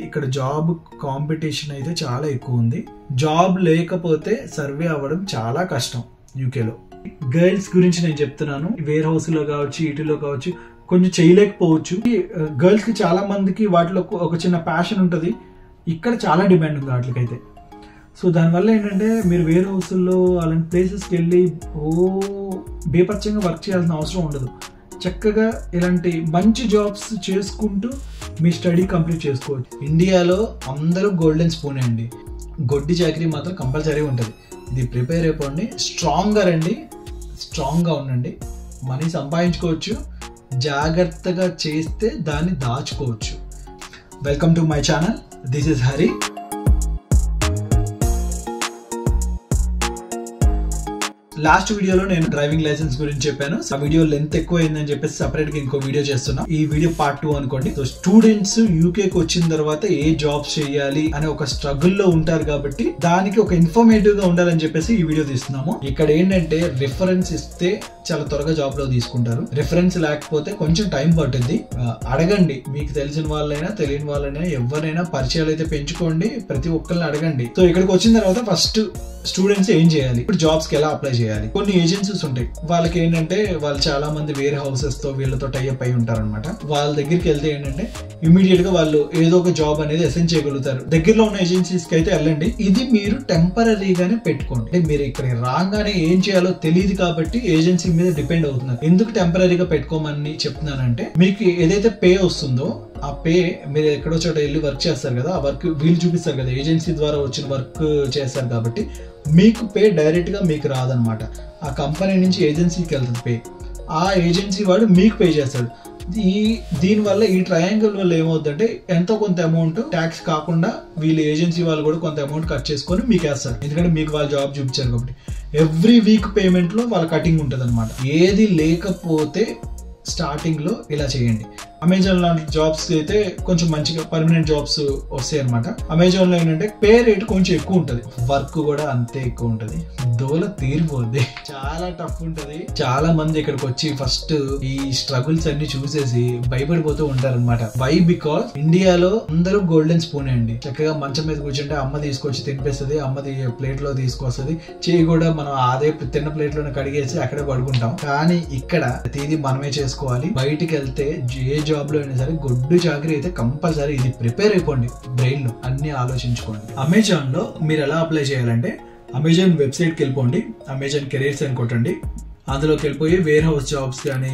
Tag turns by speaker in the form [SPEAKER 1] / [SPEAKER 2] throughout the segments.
[SPEAKER 1] ఇక్కడ job competition అయితే చాలా ఎక్కువ ఉంది. జాబ్ లేకపోతే సర్వే అవ్వడం చాలా కష్టం యూకేలో. గర్ల్స్ గురించి నేను చెప్తున్నాను. వేర్ హౌస్ లో కావచ్చు, ఇటులో కావచ్చు, కొంచెం చేయలేకపోవచ్చు. గర్ల్స్ కి చాలా మందికి వాటిలో ఒక చిన్న ప్యాషన్ ఉంటుంది. ఇక్కడ చాలా డిమాండ్ ఉంది వాటికైతే. సో దానివల్ల ఏంటంటే మీరు వేర్ హౌస్లో అలాంటి ప్లేసెస్కి వెళ్ళి బేపచ్చంగా వర్క్ చేయాల్సిన అవసరం ఉండదు. చక్కగా ఇలాంటి మంచి జాబ్స్ చేసుకుంటూ మీ స్టడీ కంప్లీట్ చేసుకోవచ్చు. ఇండియాలో అందరూ గోల్డెన్ స్పూన్ అండి. గొడ్డి చాకరీ మాత్రం కంపల్సరీ ఉంటుంది. ఇది ప్రిపేర్ అయిపోండి, స్ట్రాంగ్గా రండి, స్ట్రాంగ్గా ఉండండి. మనీ సంపాదించుకోవచ్చు, జాగ్రత్తగా చేస్తే దాన్ని దాచుకోవచ్చు. Welcome to my channel, this is Hari. Last వీడియోలో నేను డ్రైవింగ్ లైసెన్స్ గురించి చెప్పాను. ఆ వీడియో లెంత్ ఎక్కువ అయిందని చెప్పేసి సపరేట్ గా ఇంకో వీడియో చేస్తున్నా. ఈ వీడియో పార్ట్ 2 అనుకోండి. సో స్టూడెంట్స్ యూకేకి వచ్చిన తర్వాత ఏ జాబ్స్ చేయాలి అనే ఒక స్ట్రగుల్ లో ఉంటారు కాబట్టి దానికి ఒక ఇన్ఫర్మేటివ్ గా ఉండాలని చెప్పేసి ఈ వీడియో తీస్తున్నాము. ఇక్కడ ఏంటంటే రిఫరెన్స్ ఇస్తే చాలా త్వరగా జాబ్ లో తీసుకుంటారు. రిఫరెన్స్ లేకపోతే కొంచెం టైం పట్టుద్ది. అడగండి, మీకు తెలిసిన వాళ్ళైనా తెలియని వాళ్ళైనా ఎవరైనా పరిచయాలు అయితే పెంచుకోండి. ప్రతి ఒక్కరిని అడగండి. సో ఇక్కడికి వచ్చిన తర్వాత ఫస్ట్ స్టూడెంట్స్ ఏం చేయాలి, ఇప్పుడు జాబ్స్ కి ఎలా అప్లై చేయాలి. కొన్ని ఏజెన్సీస్ ఉంటాయి, వాళ్ళకి ఏంటంటే వాళ్ళు చాలా మంది వేరే హౌసెస్ తో వీళ్ళతో టైఅప్ అయి ఉంటారనమాట. వాళ్ళ దగ్గరికి వెళ్తే ఏంటంటే ఇమీడియట్ గా వాళ్ళు ఏదో ఒక జాబ్ అనేది అసైన్ చేయగలుగుతారు. దగ్గరలో ఉన్న ఏజెన్సీస్ కి అయితే వెళ్ళండి. ఇది మీరు టెంపరీగానే పెట్టుకోండి. అంటే మీరు ఇక్కడ రాగానే ఏం చేయాలో తెలియదు కాబట్టి ఏజెన్సీ మీద డిపెండ్ అవుతున్నారు. ఎందుకు టెంపరీగా పెట్టుకోమని చెప్తున్నానంటే, మీకు ఏదైతే పే వస్తుందో ఆ పే మీరు ఎక్కడో చోట వెళ్ళి వర్క్ చేస్తారు కదా, ఆ వర్క్ వీళ్ళు చూపిస్తారు కదా, ఏజెన్సీ ద్వారా వచ్చిన వర్క్ చేస్తారు కాబట్టి మీకు పే డైరెక్ట్ గా మీకు రాదనమాట. ఆ కంపెనీ నుంచి ఏజెన్సీకి వెళ్తుంది పే. ఆ ఏజెన్సీ వాడు మీకు పే చేస్తాడు. దీనివల్ల ఈ ట్రయాంగిల్ వల్ల ఏమవుతుందంటే ఎంతో కొంత అమౌంట్ ట్యాక్స్ కాకుండా వీళ్ళు ఏజెన్సీ వాళ్ళు కూడా కొంత అమౌంట్ కట్ చేసుకొని మీకు వేస్తారు. ఎందుకంటే మీకు వాళ్ళు జాబ్ చూపించారు కాబట్టి. ఎవ్రీ వీక్ పేమెంట్ లో వాళ్ళ కటింగ్ ఉంటుంది అనమాట. ఏది లేకపోతే స్టార్టింగ్ లో ఇలా చేయండి. అమెజాన్ లాంటి జాబ్స్ అయితే కొంచెం మంచిగా పర్మనెంట్ జాబ్స్ వస్తాయి అనమాట. అమెజాన్ లో ఏంటంటే పే రేట్ కొంచెం ఎక్కువ ఉంటుంది, వర్క్ కూడా అంతే ఎక్కువ ఉంటుంది. దోల తీరిపోద్ది, చాలా టఫ్ ఉంటుంది. చాలా మంది ఇక్కడికి వచ్చి ఫస్ట్ ఈ స్ట్రగుల్స్ అన్ని చూసేసి భయపడిపోతూ ఉంటారు అనమాట. వై? బికాస్ ఇండియాలో అందరూ గోల్డెన్ స్పూన్ అండి. చక్కగా మంచం మీద కూర్చుంటే అమ్మ తీసుకొచ్చి తినిపిస్తుంది, అమ్మది ప్లేట్ లో తీసుకొస్తుంది, చేయి కూడా మనం అదే తిన్న ప్లేట్ లోనే కడిగేసి అక్కడే పడుకుంటాం. కానీ ఇక్కడ ప్రతిదీ మనమే చేసుకోవాలి. బయటికి వెళ్తే ఏ జాబ్ లో అయినా సరే గొడ్డు చాకరీ అయితే కంపల్సరీ. ఇది ప్రిపేర్ అయిపోండి, బ్రెయిన్ లో అన్ని ఆలోచించుకోండి. అమెజాన్ లో మీరు ఎలా అప్లై చేయాలంటే, అమెజాన్ వెబ్సైట్ కి వెళ్ళిపోండి, అమెజాన్ కెరీర్స్ అని కొట్టండి. అందులోకి వెళ్ళిపోయి వేర్ హౌస్ జాబ్స్ కానీ,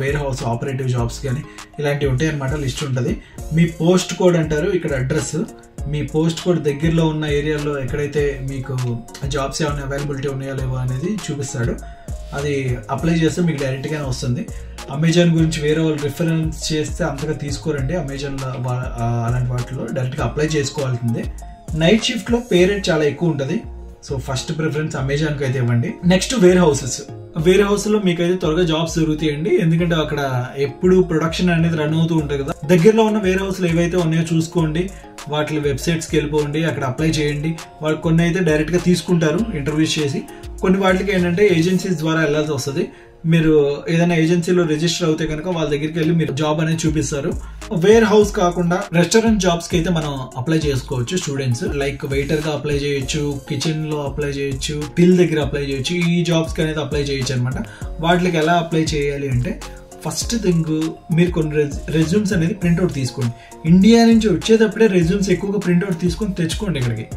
[SPEAKER 1] వేర్ హౌస్ ఆపరేటివ్ జాబ్స్ కానీ ఇలాంటివి ఉంటాయి అనమాట. లిస్ట్ ఉంటుంది. మీ పోస్ట్ కోడ్ అంటారు ఇక్కడ అడ్రస్. మీ పోస్ట్ కోడ్ దగ్గరలో ఉన్న ఏరియాలో ఎక్కడైతే మీకు జాబ్స్ ఏమైనా అవైలబిలిటీ ఉన్నాయో లేవో అనేది చూపిస్తాడు. అది అప్లై చేస్తే మీకు డైరెక్ట్ గానే వస్తుంది. అమెజాన్ గురించి వేరే వాళ్ళు రిఫరెన్స్ చేస్తే అంతగా తీసుకోరండి. అమెజాన్ లో అలాంటి వాటిలో డైరెక్ట్ గా అప్లై చేసుకోవాల్సిందే. నైట్ షిఫ్ట్ లో పే రేట్ చాలా ఎక్కువ ఉంటుంది. సో ఫస్ట్ ప్రిఫరెన్స్ అమెజాన్ కి అయితే ఇవ్వండి. Next warehouses. Warehouse లో మీకైతే త్వరగా జాబ్స్ దొరుకుతాయండి. ఎందుకంటే అక్కడ ఎప్పుడు ప్రొడక్షన్ అనేది రన్ అవుతూ ఉంటుంది కదా. దగ్గరలో ఉన్న వేర్ హౌస్ లో ఏవైతే ఉన్నాయో చూసుకోండి, వాటి వెబ్సైట్స్కి వెళ్ళిపోండి, అక్కడ అప్లై చేయండి. వాళ్ళు కొన్ని అయితే డైరెక్ట్ గా తీసుకుంటారు ఇంటర్వ్యూస్ చేసి. కొన్ని వాటికి ఏంటంటే ఏజెన్సీస్ ద్వారా వెళ్ళాల్సి వస్తుంది. మీరు ఏదైనా ఏజెన్సీలో రిజిస్టర్ అవుతే కనుక వాళ్ళ దగ్గరికి వెళ్ళి మీరు జాబ్ అనేది చూపిస్తారు. వేర్ హౌస్ కాకుండా రెస్టారెంట్ జాబ్స్ కి అయితే మనం అప్లై చేసుకోవచ్చు. స్టూడెంట్స్ లైక్ వెయిటర్ గా అప్లై చేయొచ్చు, కిచెన్ లో అప్లై చేయొచ్చు, టిల్ దగ్గర అప్లై చేయొచ్చు. ఈ జాబ్స్ కి అనేది అప్లై చేయొచ్చు అనమాట. వాటికి ఎలా అప్లై చేయాలి అంటే, ఫస్ట్ థింగ్ మీరు కొన్ని రెజ్యూమ్స్ అనేది ప్రింట్అవుట్ తీసుకోండి. ఇండియా నుంచి వచ్చేటప్పుడే రెజ్యూమ్స్ ఎక్కువగా ప్రింట్అవుట్ తీసుకొని తెచ్చుకోండి ఇక్కడికి.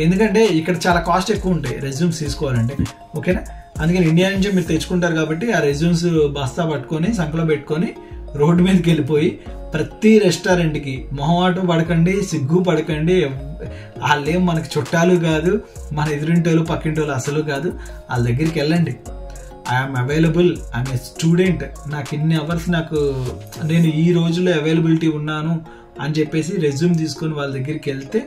[SPEAKER 1] ఎందుకంటే ఇక్కడ చాలా కాస్ట్ ఎక్కువ ఉంటాయి రెజ్యూమ్స్ తీసుకోవాలంటే, ఓకేనా? అందుకని ఇండియా నుంచి మీరు తెచ్చుకుంటారు కాబట్టి ఆ రెజ్యూమ్స్ బస్తా పట్టుకొని సంకలో పెట్టుకొని రోడ్డు మీదకి వెళ్ళిపోయి ప్రతి రెస్టారెంట్కి మొహమాటం పడకండి, సిగ్గు పడకండి. వాళ్ళేం మనకి చుట్టాలు కాదు, మన ఎదురింటోళ్ళు పక్కింటోళ్ళు అసలు కాదు. వాళ్ళ దగ్గరికి వెళ్ళండి. I'm available, I'm a student, నాకు ఇన్ని అవర్స్, నేను ఈ రోజులో అవైలబిలిటీ ఉన్నాను అని చెప్పేసి రెజ్యూమ్ తీసుకొని వాళ్ళ దగ్గరికి వెళ్తే,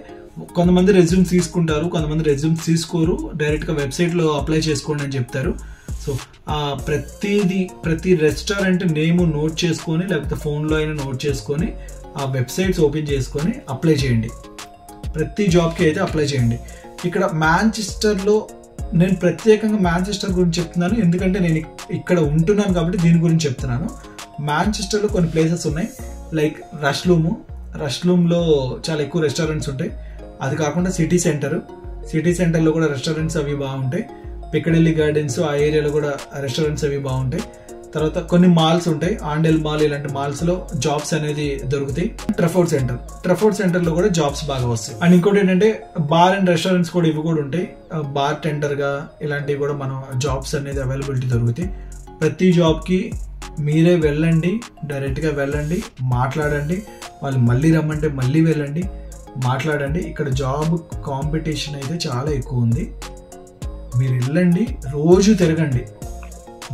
[SPEAKER 1] కొంతమంది రెజ్యూమ్స్ తీసుకుంటారు, కొంతమంది రెజ్యూమ్స్ తీసుకోరు. డైరెక్ట్ గా వెబ్సైట్ లో అప్లై చేసుకోండి అని చెప్తారు. సో ప్రతి రెస్టారెంట్ నేమ్ నోట్ చేసుకొని, లేకపోతే ఫోన్లో అయినా నోట్ చేసుకొని ఆ వెబ్సైట్స్ ఓపెన్ చేసుకొని అప్లై చేయండి. ప్రతి జాబ్కి అయితే అప్లై చేయండి. ఇక్కడ మాంచెస్టర్లో నేను ప్రత్యేకంగా మాంచెస్టర్ గురించి చెప్తున్నాను, ఎందుకంటే నేను ఇక్కడ ఉంటున్నాను కాబట్టి దీని గురించి చెప్తున్నాను. మాంచెస్టర్లో కొన్ని ప్లేసెస్ ఉన్నాయి, లైక్ రష్లూము, రెస్ట్ రూమ్ లో చాలా ఎక్కువ రెస్టారెంట్స్ ఉంటాయి. అది కాకుండా సిటీ సెంటర్ లో కూడా రెస్టారెంట్స్ అవి బాగుంటాయి. పిక్కడెల్లి గార్డెన్స్ ఆ ఏరియాలో కూడా రెస్టారెంట్స్ అవి బాగుంటాయి. తర్వాత కొన్ని మాల్స్ ఉంటాయి, ఆండెల్ మాల్ ఇలాంటి మాల్స్ లో జాబ్స్ అనేది దొరుకుతాయి. ట్రఫోర్డ్ సెంటర్ లో కూడా జాబ్స్ బాగా వస్తాయి. అండ్ ఇంకోటి ఏంటంటే బార్ అండ్ రెస్టారెంట్స్ కూడా ఇవి కూడా ఉంటాయి. బార్ టెండర్ గా ఇలాంటివి కూడా మనం జాబ్స్ అనేది అవైలబిలిటీ దొరుకుతాయి. ప్రతి జాబ్ కి మీరే వెళ్ళండి, డైరెక్ట్ గా వెళ్ళండి, మాట్లాడండి. వాళ్ళు మళ్ళీ రమ్మంటే మళ్ళీ వెళ్ళండి, మాట్లాడండి. ఇక్కడ జాబ్ కాంపిటీషన్ అయితే చాలా ఎక్కువ ఉంది. మీరు వెళ్ళండి, రోజు తిరగండి.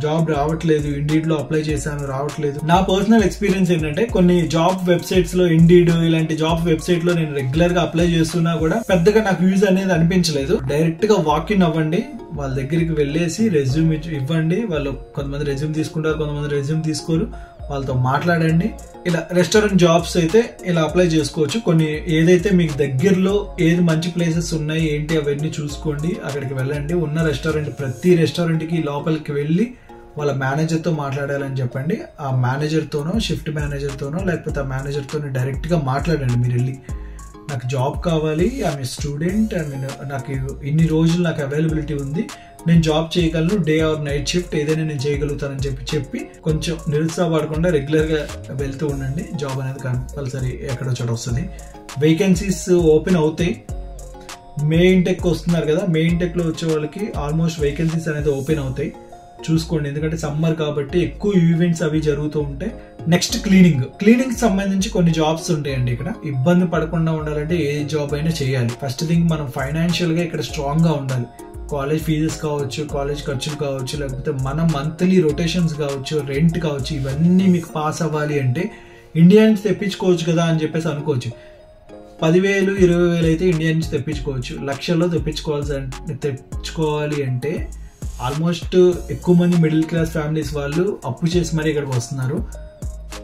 [SPEAKER 1] జాబ్ రావట్లేదు, ఇండీడ్ లో అప్లై చేశాను రావట్లేదు. నా పర్సనల్ ఎక్స్పీరియన్స్ ఏంటంటే కొన్ని జాబ్ వెబ్సైట్స్ లో, ఇండీడ్ ఇలాంటి జాబ్ వెబ్సైట్ లో నేను రెగ్యులర్ గా అప్లై చేస్తున్నా కూడా పెద్దగా నాకు యూజ్ అనేది అనిపించలేదు. డైరెక్ట్ గా వాకిన్ అవ్వండి, వాళ్ళ దగ్గరికి వెళ్ళేసి రెజ్యూమ్ ఇవ్వండి. వాళ్ళు కొంతమంది రెజ్యూమ్ తీసుకుంటారు, కొంతమంది రెజ్యూమ్ తీసుకోరు. వాళ్ళతో మాట్లాడండి. ఇలా రెస్టారెంట్ జాబ్స్ అయితే ఇలా అప్లై చేసుకోవచ్చు. కొన్ని ఏదైతే మీకు దగ్గరలో ఏది మంచి ప్లేసెస్ ఉన్నాయి ఏంటి అవన్నీ చూసుకోండి, అక్కడికి వెళ్ళండి. ఉన్న రెస్టారెంట్ ప్రతి రెస్టారెంట్ కి లోపలికి వెళ్ళి వాళ్ళ మేనేజర్ తో మాట్లాడాలని చెప్పండి. ఆ మేనేజర్ తోనో, షిఫ్ట్ మేనేజర్ తోనో, లేకపోతే ఆ మేనేజర్ తోనో డైరెక్ట్ గా మాట్లాడండి. మీరు వెళ్ళి నాకు జాబ్ కావాలి, ఐఎమ్ స్టూడెంట్ అండ్ నాకు ఇన్ని రోజులు నాకు అవైలబిలిటీ ఉంది, నేను జాబ్ చేయగలను, డే ఆర్ నైట్ షిఫ్ట్ ఏదైనా నేను చేయగలుగుతానని చెప్పి కొంచెం నిరుత్సాహపడకుండా రెగ్యులర్ గా వెళ్తూ ఉండండి. జాబ్ అనేది కంపల్సరీ ఎక్కడో చోట వస్తుంది. వేకెన్సీస్ ఓపెన్ అవుతాయి. మే ఇంటెక్ వస్తున్నారు కదా, మే ఇంటెక్ లో వచ్చే వాళ్ళకి ఆల్మోస్ట్ వేకెన్సీస్ అనేది ఓపెన్ అవుతాయి. చూసుకోండి, ఎందుకంటే సమ్మర్ కాబట్టి ఎక్కువ ఈవెంట్స్ అవి జరుగుతూ ఉంటాయి. నెక్స్ట్ క్లీనింగ్ సంబంధించి కొన్ని జాబ్స్ ఉంటాయండి. ఇక్కడ ఇబ్బంది పడకుండా ఉండాలంటే ఏ జాబ్ అయినా చేయాలి. ఫస్ట్ థింగ్ మనం ఫైనాన్షియల్ గా ఇక్కడ స్ట్రాంగ్ గా ఉండాలి. కాలేజ్ ఫీజెస్ కావచ్చు, కాలేజ్ ఖర్చులు కావచ్చు, లేకపోతే మన మంత్లీ రొటేషన్స్ కావచ్చు, రెంట్ కావచ్చు, ఇవన్నీ మీకు పాస్ అవ్వాలి అంటే ఇండియా నుంచి తెప్పించుకోవచ్చు కదా అని చెప్పేసి అనుకోవచ్చు. 10,000, 20,000 అయితే ఇండియా నుంచి తెప్పించుకోవచ్చు. లక్షల్లో తెచ్చుకోవాలి అంటే ఆల్మోస్ట్ ఎక్కువ మంది మిడిల్ క్లాస్ ఫ్యామిలీస్ వాళ్ళు అప్పు చేసి మరీ ఇక్కడికి వస్తున్నారు.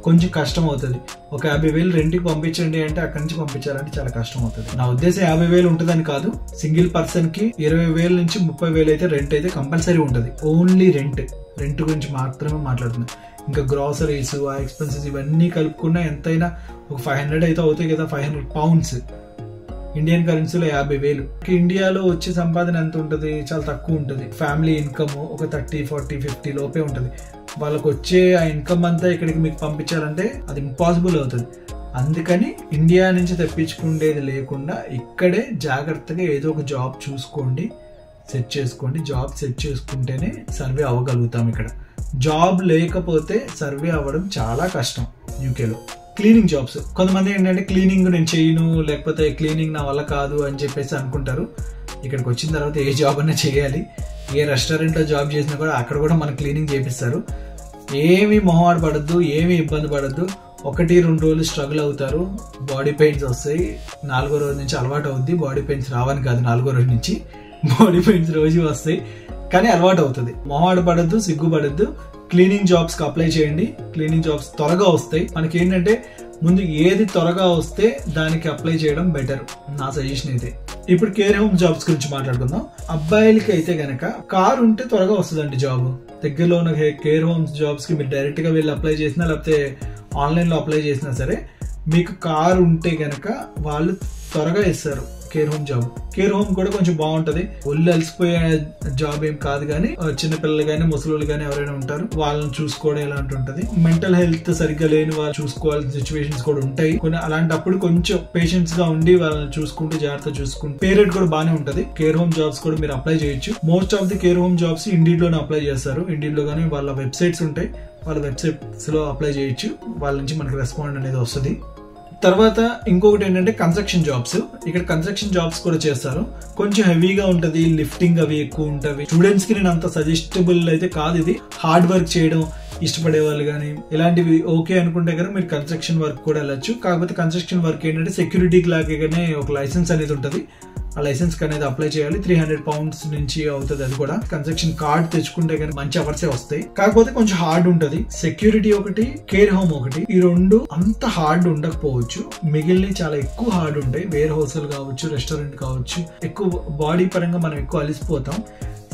[SPEAKER 1] కొంచెం కష్టం అవుతుంది. ఒక 50,000 రెంట్కి పంపించండి అంటే అక్కడి నుంచి పంపించాలంటే చాలా కష్టం అవుతుంది. నా ఉద్దేశం 50,000 ఉంటుందని కాదు, సింగిల్ పర్సన్ కి 20,000 నుంచి 30,000 అయితే రెంట్ అయితే కంపల్సరీ ఉంటుంది. ఓన్లీ రెంట్ గురించి మాత్రమే మాట్లాడుతున్నాను. ఇంకా గ్రాసరీస్, ఆ ఎక్స్పెన్సెస్ ఇవన్నీ కలుపుకున్నా ఎంతైనా ఒక 500 అయితే అవుతాయి కదా. 500 పౌండ్స్ ఇండియన్ కరెన్సీలో 50,000. ఇండియాలో వచ్చే సంపాదన ఎంత ఉంటుంది? చాలా తక్కువ ఉంటుంది. ఫ్యామిలీ ఇన్కమ్ ఒక 30, 40, 50 లోపే ఉంటుంది. వాళ్ళకి వచ్చే ఆ ఇన్కమ్ అంతా ఇక్కడికి మీకు పంపించాలంటే అది ఇంపాసిబుల్ అవుతుంది. అందుకని ఇండియా నుంచి తెప్పించుకునేది లేకుండా ఇక్కడే జాగ్రత్తగా ఏదో ఒక జాబ్ చూసుకోండి, సెట్ చేసుకోండి. జాబ్ సెట్ చేసుకుంటేనే సర్వే అవ్వగలుగుతాం. ఇక్కడ జాబ్ లేకపోతే సర్వే అవ్వడం చాలా కష్టం యూకేలో. క్లీనింగ్ జాబ్స్, కొంతమంది ఏంటంటే క్లీనింగ్ నేను చేయను, లేకపోతే క్లీనింగ్ నా వల్ల కాదు అని చెప్పేసి అనుకుంటారు. ఇక్కడికి వచ్చిన తర్వాత ఏ జాబ్ అన్నా చేయాలి. ఏ రెస్టారెంట్ లో జాబ్ చేసినా కూడా అక్కడ కూడా మన క్లీనింగ్ చేపిస్తారు. ఏమీ మొహమాట పడద్దు, ఏమీ ఇబ్బంది పడద్దు. 1-2 రోజులు స్ట్రగుల్ అవుతారు, బాడీ పెయిన్స్ వస్తాయి. 4వ రోజు నుంచి అలవాటు అవుద్ది. బాడీ పెయిన్స్ రావని కాదు, 4వ రోజు నుంచి బాడీ పెయిన్స్ రోజు వస్తాయి, కానీ అలవాటు అవుతుంది. మొహమాట పడద్దు, సిగ్గుపడద్దు. క్లీనింగ్ జాబ్స్ కి అప్లై చేయండి. క్లీనింగ్ జాబ్స్ త్వరగా వస్తాయి. మనకి ఏంటంటే ముందు ఏది త్వరగా వస్తే దానికి అప్లై చేయడం బెటర్, నా సజెషన్ అయితే. ఇప్పుడు కేర్ హోమ్ జాబ్స్ గురించి మాట్లాడుకుందాం. అబ్బాయిలకి అయితే గనక కార్ ఉంటే త్వరగా వస్తుందండి జాబ్. దగ్గరలో ఉన్న కేర్ హోమ్ జాబ్స్ కి మీరు డైరెక్ట్ గా వెళ్ళి అప్లై చేసినా, లేకపోతే ఆన్లైన్ లో అప్లై చేసినా సరే, మీకు కార్ ఉంటే గనక వాళ్ళు త్వరగా ఇస్తారు care home job. Care home కూడా కొంచెం బాగుంటది. ఒళ్ళు అలసిపోయే జాబ్ ఏం కాదు, కానీ చిన్నపిల్లలు కానీ ముసలి కానీ ఎవరైనా ఉంటారు, వాళ్ళని చూసుకోవడం ఇలాంటి ఉంటది. మెంటల్ హెల్త్ సరిగ్గా లేని వాళ్ళు చూసుకోవాల్సిన సిచ్యువేషన్స్ కూడా ఉంటాయి కొన్ని. అలాంటప్పుడు కొంచెం పేషెన్స్ గా ఉండి వాళ్ళని చూసుకుంటూ జాగ్రత్త చూసుకుంటూ పే రేట్ కూడా బాగానే ఉంటది. కేర్ హోమ్ జాబ్స్ కూడా మీరు అప్లై చేయొచ్చు. Most of the care home jobs indeed లోనే అప్లై చేస్తారు. ఇండీడ్ లో కానీ వాళ్ళ వెబ్సైట్స్ ఉంటాయి, వాళ్ళ వెబ్సైట్స్ లో అప్లై చేయొచ్చు. వాళ్ళ నుంచి మనకి రెస్పాండ్ అనేది వస్తుంది. తర్వాత ఇంకొకటి ఏంటంటే కన్స్ట్రక్షన్ జాబ్స్. ఇక్కడ కన్స్ట్రక్షన్ జాబ్స్ కూడా చేస్తారు. కొంచెం హెవీగా ఉంటది, లిఫ్టింగ్ అవి ఎక్కువ ఉంటవి. స్టూడెంట్స్ కి నేను అంత సజెస్టబుల్ అయితే కాదు ఇది. హార్డ్ వర్క్ చేయడం ఇష్టపడే వాళ్ళు కానీ ఇలాంటివి ఓకే అనుకుంటే కనుక మీరు కన్స్ట్రక్షన్ వర్క్ కూడా వెళ్ళొచ్చు. కాకపోతే కన్స్ట్రక్షన్ వర్క్ ఏంటంటే సెక్యూరిటీకి లాగానే ఒక లైసెన్స్ అనేది ఉంటుంది. ఆ లైసెన్స్ అనేది అప్లై చేయాలి. 300 పౌండ్స్ నుంచి అవుతుంది. అది కూడా కన్స్ట్రక్షన్ కార్డ్ తెచ్చుకుంటే కానీ మంచి అవర్సే వస్తాయి. కాకపోతే కొంచెం హార్డ్ ఉంటది. సెక్యూరిటీ ఒకటి, కేర్ హోమ్ ఒకటి, ఈ రెండు అంత హార్డ్ ఉండకపోవచ్చు. మిగిలిన చాలా ఎక్కువ హార్డ్ ఉంటాయి. వేర్ హౌస్లు కావచ్చు, రెస్టారెంట్ కావచ్చు. ఎక్కువ బాడీ పరంగా మనం ఎక్కువ అలిసిపోతాం.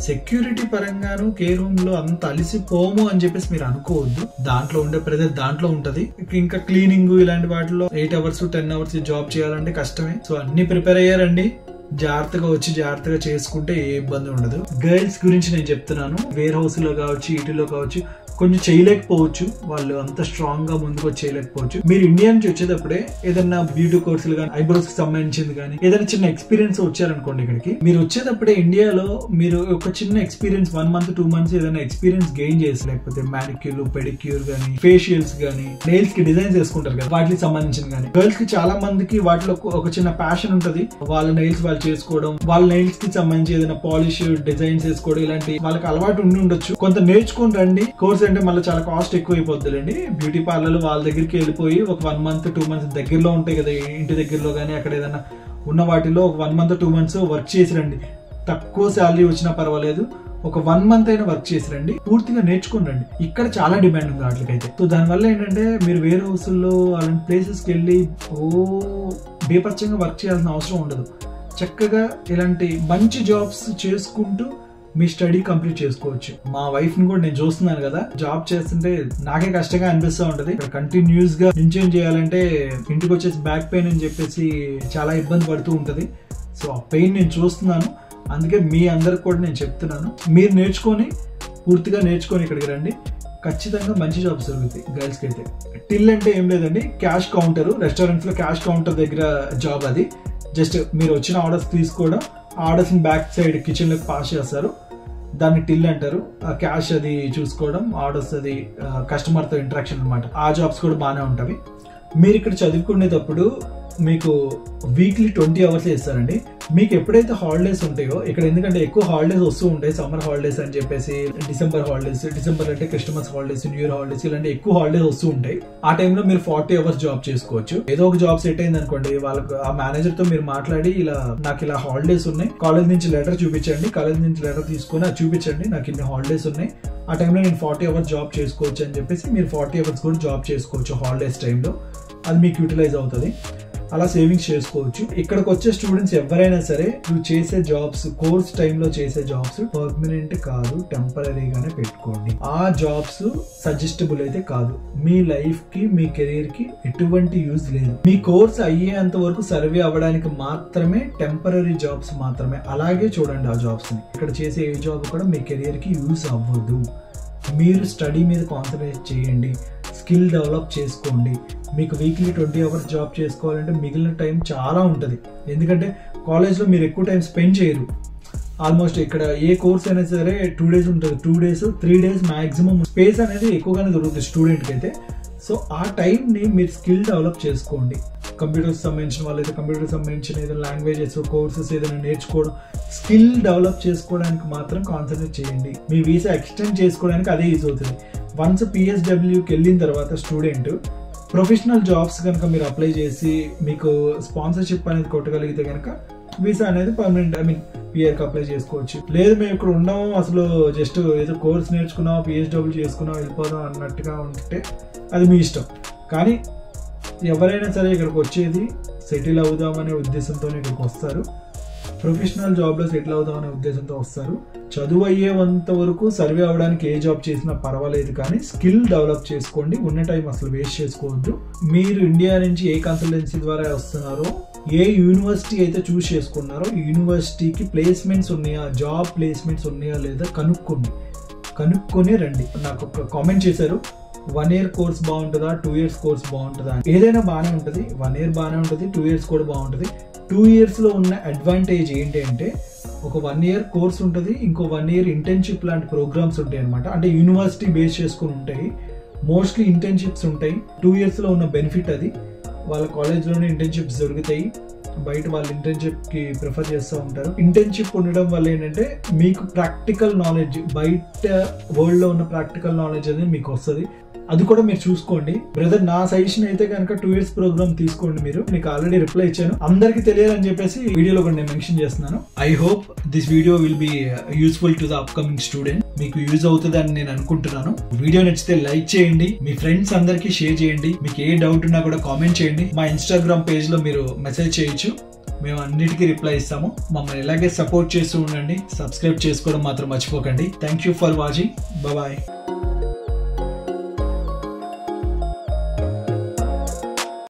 [SPEAKER 1] సెక్యూరిటీ పరంగాను కేర్ హోమ్ లో అంత అలిసిపోము అని చెప్పేసి మీరు అనుకోవద్దు. దాంట్లో ఉండే ప్రెజర్ దాంట్లో ఉంటది. ఇంకా క్లీనింగ్ ఇలాంటి వాటిలో 8 hours 10 hours జాబ్ చేయాలంటే కష్టమే. సో అన్ని ప్రిపేర్ అయ్యారండి. జాగ్రత్తగా వచ్చి జాగ్రత్తగా చేసుకుంటే ఏ ఇబ్బంది ఉండదు. గర్ల్స్ గురించి నేను చెప్తున్నాను. వేర్ హౌస్ లో కావచ్చు, ఇటులో కావచ్చు, కొంచెం చేయలేకపోవచ్చు, వాళ్ళు అంత స్ట్రాంగ్ గా ముందుకు వచ్చి చేయలేకపోవచ్చు. మీరు ఇండియా నుంచి వచ్చేటప్పుడే ఏదైనా బ్యూటీ కోర్సులు కానీ, ఐబ్రోస్ కి సంబంధించింది కానీ ఏదైనా చిన్న ఎక్స్పీరియన్స్ వచ్చారనుకోండి ఇక్కడికి, మీరు వచ్చేటప్పుడే ఇండియాలో మీరు ఒక చిన్న ఎక్స్పీరియన్స్ 1 month 2 months ఏదైనా ఎక్స్పీరియన్స్ గెయిన్ చేసి, లేకపోతే మ్యానిక్యూర్ పెడిక్యూర్ గానీ, ఫేషియల్స్ గానీ, నెయిల్స్ కి డిజైన్స్ చేసుకుంటారు కదా, వాటికి సంబంధించింది కానీ, గర్ల్స్ కి చాలా మందికి వాటిలో ఒక చిన్న ప్యాషన్ ఉంటది. వాళ్ళ నెయిల్స్ వాళ్ళు చేసుకోవడం, వాళ్ళ నెయిల్స్ కి సంబంధించి ఏదైనా పాలిష్ డిజైన్స్ చేసుకోవడం, ఇలాంటి వాళ్ళకి అలవాటు ఉండి ఉండొచ్చు. కొంత నేర్చుకుని రండి. కోర్స్ అంటే మళ్ళీ చాలా కాస్ట్ ఎక్కువ అయిపోద్దులేండి. బ్యూటీ పార్లర్ వాళ్ళ దగ్గరికి వెళ్ళిపోయి ఒక 1 month 2 months దగ్గరలో ఉంటాయి కదా, ఇంటి దగ్గరలో కానీ అక్కడ ఏదైనా ఉన్న వాటిలో ఒక 1 month 2 months వర్క్ చేసి రండి. తక్కువ శాలరీ వచ్చినా పర్వాలేదు, ఒక 1 month అయినా వర్క్ చేసి రండి. పూర్తిగా నేర్చుకుని రండి. ఇక్కడ చాలా డిమాండ్ ఉంది వాటికైతే. సో దానివల్ల ఏంటంటే మీరు వేరే హౌస్ల్లో అలాంటి ప్లేసెస్కి వెళ్ళి బేపచ్చంగా వర్క్ చేయాల్సిన అవసరం ఉండదు. చక్కగా ఇలాంటి మంచి జాబ్స్ చేసుకుంటూ మీ స్టడీ కంప్లీట్ చేసుకోవచ్చు. మా వైఫ్ ని కూడా నేను చూస్తున్నాను కదా, జాబ్ చేస్తుంటే నాకే కష్టంగా అనిపిస్తూ ఉంటది. కంటిన్యూస్ గా నించొని చేయాలంటే ఇంటికి వచ్చేసి బ్యాక్ పెయిన్ అని చెప్పేసి చాలా ఇబ్బంది పడుతూ ఉంటది. సో ఆ పెయిన్ నేను చూస్తున్నాను. అందుకే మీ అందరికి కూడా నేను చెప్తున్నాను, మీరు నేర్చుకొని పూర్తిగా నేర్చుకొని ఇక్కడికి రండి. ఖచ్చితంగా మంచి జాబ్స్ దొరుకుతాయి గర్ల్స్ కి అయితే. టిల్ అంటే ఏం లేదండి, క్యాష్ కౌంటర్, రెస్టారెంట్స్ లో క్యాష్ కౌంటర్ దగ్గర జాబ్ అది. జస్ట్ మీరు వచ్చిన ఆర్డర్స్ తీసుకోవడం, ఆర్డర్స్ ని బ్యాక్ సైడ్ కిచెన్ లోకి పాస్ చేస్తారు, దాన్ని టిల్ అంటారు. ఆ క్యాష్ అది చూసుకోవడం, ఆర్డర్స్ అది కస్టమర్ తో ఇంటరాక్షన్ అనమాట. ఆ జాబ్స్ కూడా బాగానే ఉంటాయి. మీరు ఇక్కడ చదువుకునేటప్పుడు మీకు వీక్లీ 20 hours ఇస్తారండి. మీకు ఎప్పుడైతే హాలిడేస్ ఉంటాయో ఇక్కడ, ఎందుకంటే ఎక్కువ హాలిడేస్ వస్తూ ఉంటాయి, సమ్మర్ హాలిడేస్ అని చెప్పేసి, డిసెంబర్ హాలిడేస్, డిసెంబర్ అంటే Christmas holidays, new year holidays, ఇలాంటి ఎక్కువ హాలిడేస్ వస్తూ ఉంటాయి. ఆ టైంలో మీరు 40 hours జాబ్ చేసుకోవచ్చు. ఏదో ఒక జాబ్ సెట్ అయింది అనుకోండి, వాళ్ళకి ఆ మేనేజర్ తో మీరు మాట్లాడి, నాకు ఇలా హాలిడేస్ ఉన్నాయి, కాలేజ్ నుంచి లెటర్ చూపించండి, కాలేజ్ నుంచి లెటర్ తీసుకొని అది చూపించండి, నాకు ఇన్ని హాలిడేస్ ఉన్నాయి, ఆ టైంలో నేను 40 hours జాబ్ చేసుకోవచ్చు అని చెప్పేసి మీరు 40 hours కూడా జాబ్ చేసుకోవచ్చు హాలిడేస్ టైంలో. అది మీకు యూటిలైజ్ అవుతుంది. అలా సేవింగ్స్ చేసుకోవచ్చు. ఇక్కడికి వచ్చే స్టూడెంట్స్ ఎవరైనా సరే నువ్వు చేసే జాబ్స్, కోర్స్ టైంలో చేసే జాబ్స్ పర్మనెంట్ కాదు, టెంపరీగానే పెట్టుకోండి. ఆ జాబ్స్ సజెస్టబుల్ అయితే కాదు. మీ లైఫ్ కి, మీ కెరీర్ కి ఎటువంటి యూజ్ లేదు. మీ కోర్స్ అయ్యేంత వరకు సర్వే అవ్వడానికి మాత్రమే, టెంపరీ జాబ్స్ మాత్రమే. అలాగే చూడండి ఆ జాబ్స్ ని. ఇక్కడ చేసే ఏ జాబ్ కూడా మీ కెరీర్ కి యూజ్ అవ్వదు. మీరు స్టడీ మీద కాన్సన్ట్రేట్ చేయండి, స్కిల్ డెవలప్ చేసుకోండి. మీకు వీక్లీ 20 hours జాబ్ చేసుకోవాలంటే మిగిలిన టైం చాలా ఉంటుంది. ఎందుకంటే కాలేజ్లో మీరు ఎక్కువ టైం స్పెండ్ చేయరు. ఆల్మోస్ట్ ఇక్కడ ఏ కోర్స్ అయినా సరే 2 days ఉంటుంది, 2 days 3 days మ్యాక్సిమం. స్పేస్ అనేది ఎక్కువగానే దొరుకుతుంది స్టూడెంట్కి అయితే. సో ఆ టైంని మీరు స్కిల్ డెవలప్ చేసుకోండి. కంప్యూటర్స్ సంబంధించిన వాళ్ళైతే కంప్యూటర్ సంబంధించిన ఏదైనా లాంగ్వేజెస్ కోర్సెస్ ఏదైనా నేర్చుకోవడం, స్కిల్ డెవలప్ చేసుకోవడానికి మాత్రం కాన్సన్ట్రేట్ చేయండి. మీ వీసా ఎక్స్టెండ్ చేసుకోవడానికి అదే యూజ్ అవుతుంది. వన్స్ PSWకి వెళ్ళిన తర్వాత స్టూడెంట్ ప్రొఫెషనల్ జాబ్స్ కనుక మీరు అప్లై చేసి మీకు స్పాన్సర్షిప్ అనేది కొట్టగలిగితే కనుక వీసా అనేది పర్మనెంట్, పిఆర్కి అప్లై చేసుకోవచ్చు. లేదు మేము ఇక్కడ ఉన్నాము, అసలు జస్ట్ ఏదో కోర్స్ నేర్చుకున్నాం, PSW చేసుకున్నాం, వెళ్ళిపోదాం అన్నట్టుగా ఉంటే అది మీ ఇష్టం. కానీ ఎవరైనా సరే ఇక్కడికి వచ్చేది సెటిల్ అవుదామనే ఉద్దేశంతోనే ఇక్కడికి వస్తారు. ప్రొఫెషనల్ జాబ్లో సెటిల్ అవుదామనే ఉద్దేశంతో వస్తారు. చదువు అయ్యేంత వరకు సర్వే అవ్వడానికి ఏ జాబ్ చేసినా పర్వాలేదు, కానీ స్కిల్ డెవలప్ చేసుకోండి. ఉన్న టైం అసలు వేస్ట్ చేసుకోవద్దు. మీరు ఇండియా నుంచి ఏ కన్సల్టెన్సీ ద్వారా వస్తున్నారో, ఏ యూనివర్సిటీ అయితే చూస్ చేసుకున్నారో, యూనివర్సిటీకి ప్లేస్మెంట్స్ ఉన్నాయా, జాబ్ ప్లేస్మెంట్స్ ఉన్నాయా లేదా కనుక్కొని రండి. నాకు ఒక కామెంట్ చేశారు, 1 year కోర్స్ బాగుంటుందా, 2 years కోర్స్ బాగుంటుందా? ఏదైనా బాగానే ఉంటుంది. 1 year బాగానే ఉంటుంది, 2 years కూడా బాగుంటుంది. 2 years లో ఉన్న అడ్వాంటేజ్ ఏంటి అంటే, ఒక 1 year కోర్స్ ఉంటుంది, ఇంకో 1 year ఇంటర్న్షిప్ లాంటి ప్రోగ్రామ్స్ ఉంటాయి అనమాట. అంటే యూనివర్సిటీ బేస్ చేసుకుని ఉంటాయి, మోస్ట్లీ ఇంటర్న్షిప్స్ ఉంటాయి. 2 years లో ఉన్న బెనిఫిట్ అది. వాళ్ళ కాలేజ్లోనే ఇంటర్న్షిప్స్ దొరుకుతాయి, బయట వాళ్ళు ఇంటర్న్షిప్కి ప్రిఫర్ చేస్తూ ఉంటారు. ఇంటర్న్షిప్ ఉండడం వల్ల ఏంటంటే మీకు ప్రాక్టికల్ నాలెడ్జ్, బయట వరల్డ్లో ఉన్న ప్రాక్టికల్ నాలెడ్జ్ అనేది మీకు వస్తుంది. అది కూడా మీరు చూసుకోండి. బ్రదర్, నా సజెషన్ అయితే కనుక 2 years ప్రోగ్రామ్ తీసుకోండి. మీకు ఆల్రెడీ రిప్లై ఇచ్చాను, అందరికి తెలియాలని చెప్పేసి వీడియోలో కూడా నేను మెన్షన్ చేస్తున్నాను. I hope this video will be useful to the upcoming student. మీకు యూజ్ అవుతుంది అని నేను అనుకుంటున్నాను. వీడియో నచ్చితే లైక్ చేయండి, మీ ఫ్రెండ్స్ అందరికి షేర్ చేయండి. మీకు ఏ డౌట్ ఉన్నా కూడా కామెంట్ చేయండి. మా ఇన్స్టాగ్రామ్ పేజ్ లో మీరు మెసేజ్ చేయొచ్చు. మేము అన్నిటికీ రిప్లై ఇస్తాము. మమ్మల్ని ఇలాగే సపోర్ట్ చేస్తూ ఉండండి. సబ్స్క్రైబ్ చేసుకోవడం మాత్రం మర్చిపోకండి. Thank you for watching. Bye.